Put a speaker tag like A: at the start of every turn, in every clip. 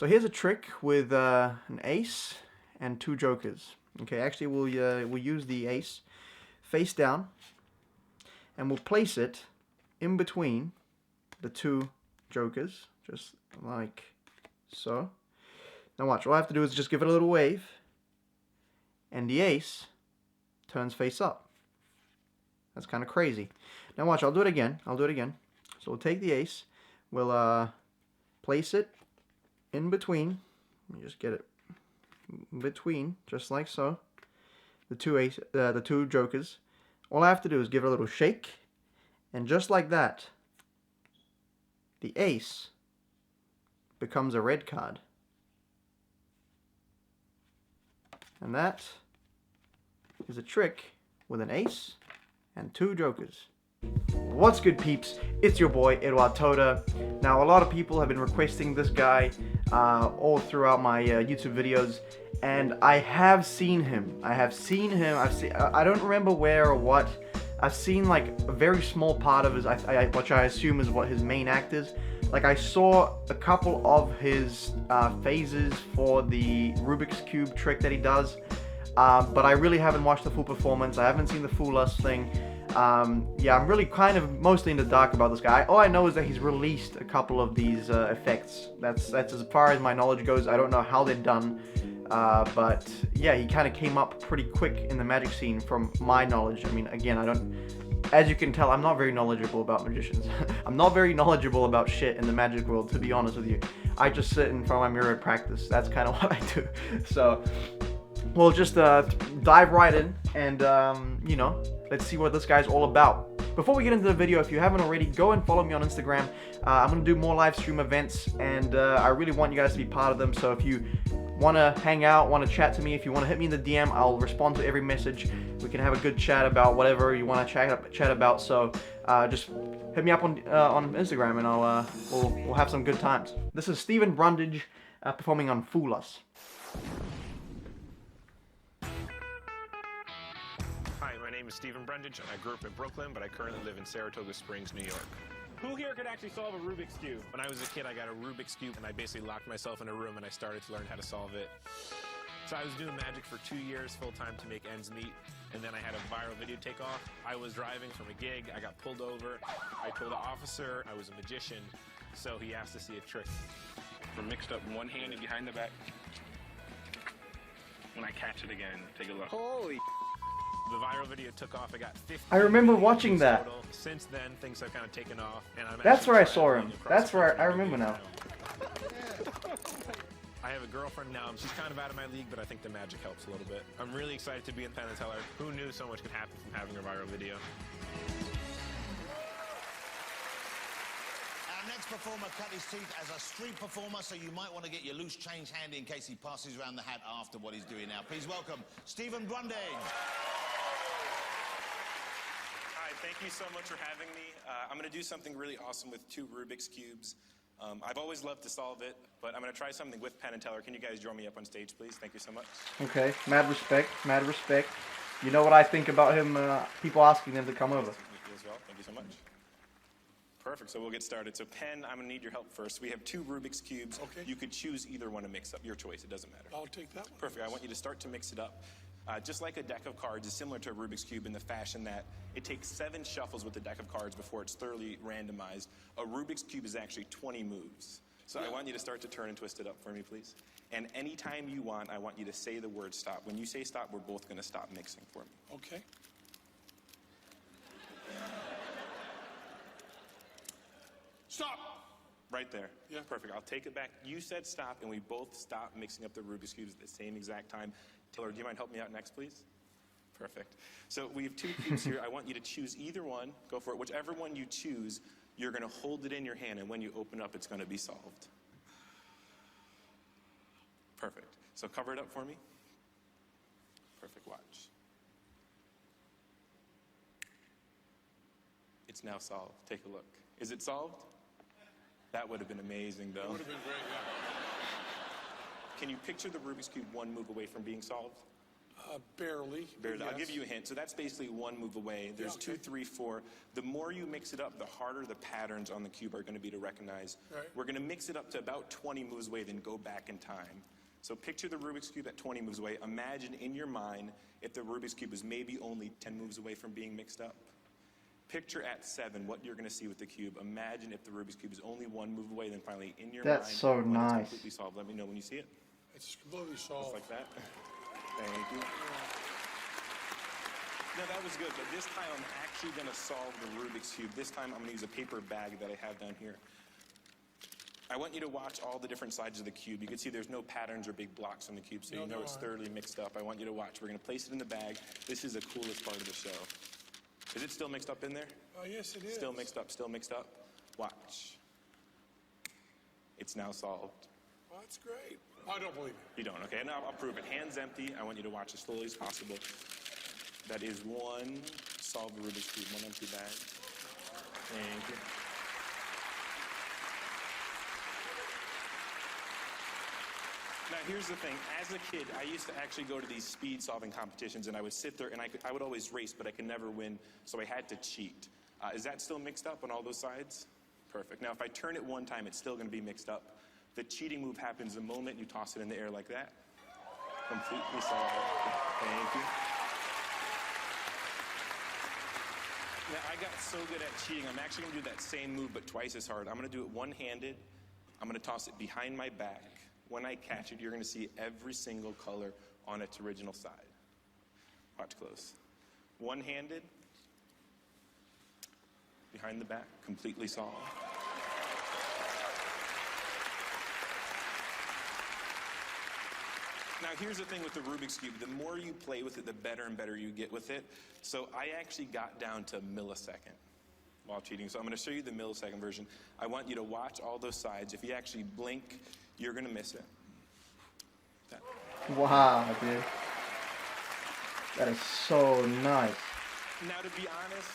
A: So here's a trick with an ace and 2 jokers. Okay, actually we'll use the ace face down, and we'll place it in between the 2 jokers, just like so. Now watch, all I have to do is just give it a little wave, and the ace turns face up. That's kind of crazy. Now watch, I'll do it again. So we'll take the ace, we'll place it in between. Let me just get it in between, just like so. The 2 jokers. All I have to do is give it a little shake, and just like that, the ace becomes a red card. And that is a trick with an ace and 2 jokers. What's good, peeps? It's your boy Eduard Todor. Now, a lot of people have been requesting this guy all throughout my YouTube videos, and I have seen him. I don't remember where or what. I've seen like a very small part of his, which I assume is what his main act is. Like, I saw a couple of his phases for the Rubik's Cube trick that he does, but I really haven't watched the full performance. I haven't seen the Fool Us thing. Yeah, I'm really kind of mostly in the dark about this guy. All I know is that he's released a couple of these effects. That's as far as my knowledge goes. I don't know how they're done, but yeah, he kind of came up pretty quick in the magic scene from my knowledge. I mean, again, as you can tell, I'm not very knowledgeable about magicians. I'm not very knowledgeable about shit in the magic world, to be honest with you. I just sit in front of my mirror and practice. That's kind of what I do. So we'll just dive right in and, you know, let's see what this guy's all about. Before we get into the video, if you haven't already, go and follow me on Instagram. I'm going to do more live stream events, and I really want you guys to be part of them. So if you want to hang out, want to chat to me, if you want to hit me in the DM, I'll respond to every message. We can have a good chat about whatever you want to chat about. So just hit me up on Instagram, and we'll have some good times. This is Stephen Brundage performing on Fool Us.
B: Hi, my name is Stephen Brundage, and I grew up in Brooklyn, but I currently live in Saratoga Springs, New York. Who here could actually solve a Rubik's Cube? When I was a kid, I got a Rubik's Cube, and I basically locked myself in a room, and I started to learn how to solve it. So I was doing magic for 2 years full-time to make ends meet, and then I had a viral video take off. I was driving from a gig, I got pulled over. I told the officer I was a magician, so he asked to see a trick. We're mixed up one-handed behind the back. When I catch it again, take a look. Holy! The viral video took off. I got 50.
A: I remember watching that.
B: Total. Since then, things have kind of taken off, and I'm.
A: That's where I saw him. That's where I remember now.
B: I have a girlfriend now. She's kind of out of my league, but I think the magic helps a little bit. I'm really excited to be in Penn and Teller. Who knew so much could happen from having a viral video?
C: Our next performer cut his teeth as a street performer, so you might want to get your loose change handy in case he passes around the hat after what he's doing now. Please welcome Stephen Brundage.
B: Thank you so much for having me. I'm going to do something really awesome with 2 Rubik's Cubes. I've always loved to solve it, but I'm going to try something with Penn and Teller. Can you guys join me up on stage, please? Thank you so much.
A: Okay, mad respect, mad respect. You know what I think about him, people asking him to come over.
B: Nice to meet you as well. Thank you so much. Perfect, so we'll get started. So Penn, I'm going to need your help first. We have 2 Rubik's Cubes. Okay. You could choose either one to mix up. Your choice, it doesn't matter.
D: I'll take that one.
B: Perfect, I want you to start to mix it up. Just like a deck of cards is similar to a Rubik's Cube in the fashion that it takes 7 shuffles with the deck of cards before it's thoroughly randomized. A Rubik's Cube is actually 20 moves. So I want you to start to turn and twist it up for me, please. And anytime you want, I want you to say the word stop. When you say stop, we're both going to stop mixing for me.
D: Okay. Stop!
B: Right there.
D: Yeah.
B: Perfect. I'll take it back. You said stop, and we both stopped mixing up the Rubik's Cubes at the same exact time. Taylor, do you mind helping me out next, please? Perfect. So we have 2 cubes here. I want you to choose either one. Go for it. Whichever one you choose, you're going to hold it in your hand, and when you open up, it's going to be solved. Perfect. So cover it up for me. Perfect. Watch. It's now solved. Take a look. Is it solved? That would have been amazing, though.
D: That would have been great, yeah.
B: Can you picture the Rubik's Cube 1 move away from being solved?
D: Barely.
E: Barely.
D: Yes.
E: I'll give you a hint. So that's basically one move away. There's
D: Yeah, okay.
E: 2, 3, 4. The more you mix it up, the harder the patterns on the cube are going to be to recognize.
D: Right.
E: We're going to mix it up to about 20 moves away, then go back in time. So picture the Rubik's Cube at 20 moves away. Imagine in your mind if the Rubik's Cube was maybe only 10 moves away from being mixed up. Picture at 7 what you're going to see with the cube. Imagine if the Rubik's Cube is only 1 move away, then finally in your mind.
A: That's so
E: when
A: nice.
E: It's completely solved. Let me know when you see it.
D: It's completely solved.
E: Just like that. Thank you. No, that was good, but this time I'm actually going to solve the Rubik's Cube. This time I'm going to use a paper bag that I have down here. I want you to watch all the different sides of the cube. You can see there's no patterns or big blocks on the cube, so you know it's thoroughly mixed up. I want you to watch. We're going to place it in the bag. This is the coolest part of the show. Is it still mixed up in there?
D: Oh, yes, it is.
E: Still mixed up, still mixed up. Watch. It's now solved.
D: Oh, that's great. I don't believe it.
E: You don't, okay? Now I'll prove it. Hands empty. I want you to watch as slowly as possible. That is one solved Rubik's Cube, one empty bag. Thank you. Now here's the thing. As a kid, I used to actually go to these speed solving competitions, and I would sit there and I would always race, but I could never win, so I had to cheat. Is that still mixed up on all those sides? Perfect. Now if I turn it one time, it's still going to be mixed up. The cheating move happens the moment you toss it in the air like that. Completely solved. Thank you. Now, I got so good at cheating, I'm actually going to do that same move, but twice as hard. I'm going to do it one-handed. I'm going to toss it behind my back. When I catch it, you're going to see every single color on its original side. Watch close. One-handed, behind the back, completely solved. Now here's the thing with the Rubik's Cube. The more you play with it, the better and better you get with it. So I actually got down to millisecond while cheating. So I'm going to show you the millisecond version. I want you to watch all those sides. If you actually blink, you're going to miss it. That.
A: Wow, dude. That is so nice.
E: Now to be honest,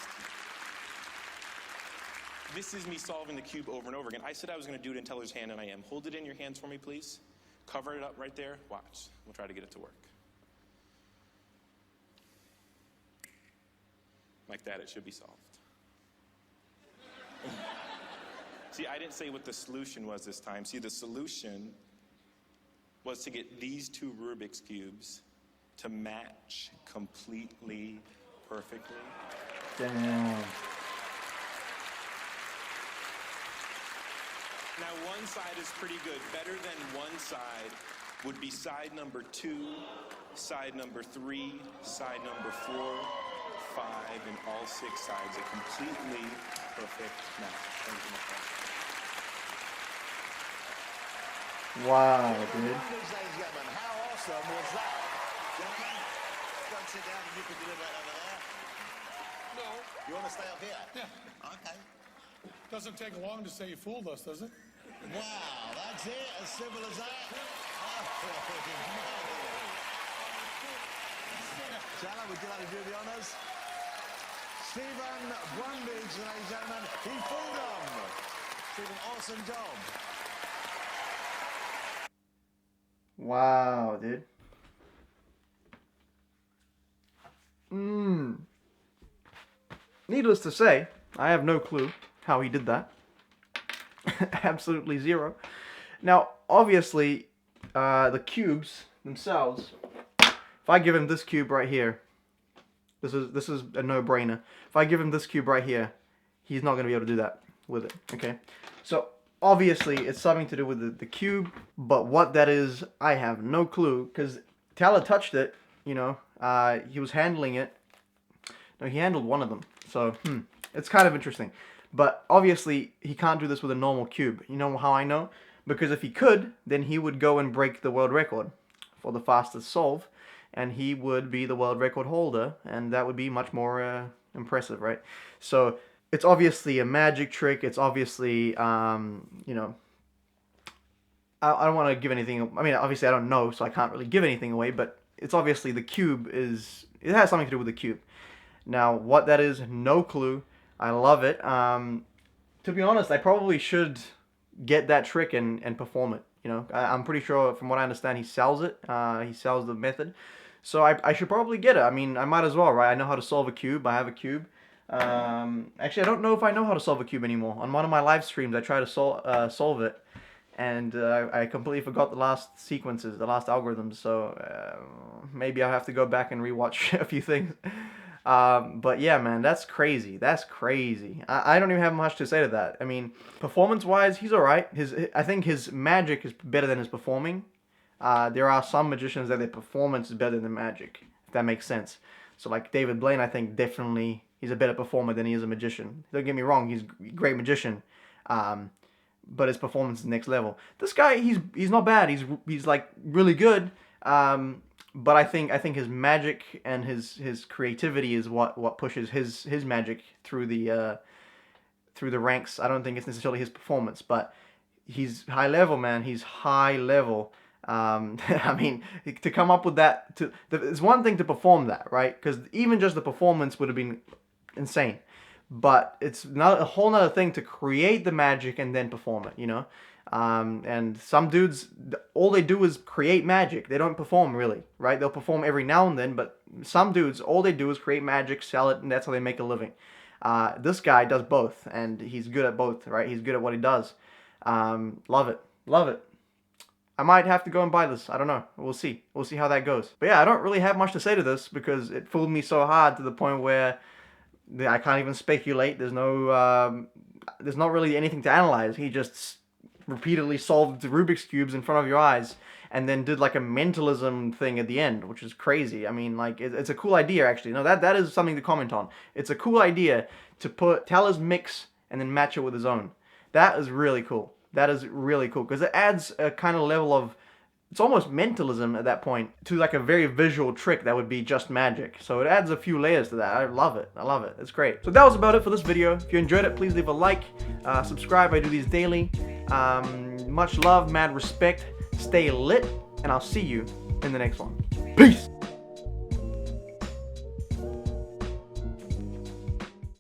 E: this is me solving the cube over and over again. I said I was going to do it in Teller's hand, and I am. Hold it in your hands for me, please. Cover it up right there. Watch. We'll try to get it to work. Like that, it should be solved. See, I didn't say what the solution was this time. See, the solution was to get these two Rubik's Cubes to match completely, perfectly.
A: Damn.
E: Now, one side is pretty good. Better than one side would be side number 2, side number 3, side number 4, 5, and all 6 sides. A completely perfect match. Thank you, my friend.
A: Wow, dude.
C: Ladies and gentlemen, how awesome was that? Gentlemen, don't sit down and you can deliver it over there.
D: No.
C: You want to stay up here?
D: Yeah.
C: Okay.
D: Doesn't take long to say you fooled us, does it?
C: Wow, that's it? As simple as that? Shanna, would you like to do the honours? Stephen Brundage, ladies and gentlemen, he fooled them. Stephen, awesome job.
A: Wow, dude. Needless to say, I have no clue how he did that. Absolutely zero. Now, obviously, the cubes themselves, if I give him this cube right here, this is a no-brainer. If I give him this cube right here, he's not going to be able to do that with it, okay? So, obviously, it's something to do with the cube, but what that is, I have no clue, because Tyler touched it, you know, he was handling it. No, he handled one of them, so, it's kind of interesting. But obviously, he can't do this with a normal cube. You know how I know? Because if he could, then he would go and break the world record for the fastest solve, and he would be the world record holder, and that would be much more impressive, right? So, it's obviously a magic trick. It's obviously, you know, I don't want to give anything, I mean, obviously I don't know, so I can't really give anything away, but it's obviously the cube it has something to do with the cube. Now, what that is, no clue. I love it. To be honest, I probably should get that trick and perform it. You know, I'm pretty sure, from what I understand, he sells it. He sells the method. So I should probably get it. I mean, I might as well, right? I know how to solve a cube. I have a cube. Actually, I don't know if I know how to solve a cube anymore. On one of my live streams, I tried to solve it, and I completely forgot the last sequences, the last algorithms. So maybe I'll have to go back and rewatch a few things. But yeah, man, that's crazy. That's crazy. I don't even have much to say to that. I mean, performance-wise, he's alright. I think his magic is better than his performing. There are some magicians that their performance is better than magic, if that makes sense. So like David Blaine, I think definitely he's a better performer than he is a magician. Don't get me wrong, he's a great magician. But his performance is next level. This guy, he's not bad. He's like really good. But I think his magic and his creativity is what pushes his magic through the ranks. I don't think it's necessarily his performance, but he's high level, man. He's high level. I mean, to come up with that, it's one thing to perform that, right? Because even just the performance would have been insane. But it's not a whole nother thing to create the magic and then perform it, you know? And some dudes, all they do is create magic. They don't perform really, right? They'll perform every now and then, but some dudes, all they do is create magic, sell it, and that's how they make a living. This guy does both, and he's good at both, right? He's good at what he does. Love it. Love it. I might have to go and buy this. I don't know. We'll see. We'll see how that goes. But yeah, I don't really have much to say to this because it fooled me so hard to the point where I can't even speculate. There's not really anything to analyze. He just repeatedly solved the Rubik's Cubes in front of your eyes and then did like a mentalism thing at the end, which is crazy. I mean, like, it's a cool idea, actually. No, that is something to comment on. It's a cool idea to tell his mix and then match it with his own. That is really cool. That is really cool because it adds a kind of level of, it's almost mentalism at that point, to like a very visual trick that would be just magic. So it adds a few layers to that. I love it. I love it. It's great. So that was about it for this video. If you enjoyed it, please leave a like, subscribe. I do these daily. Much love, mad respect. Stay lit, and I'll see you in the next one. Peace!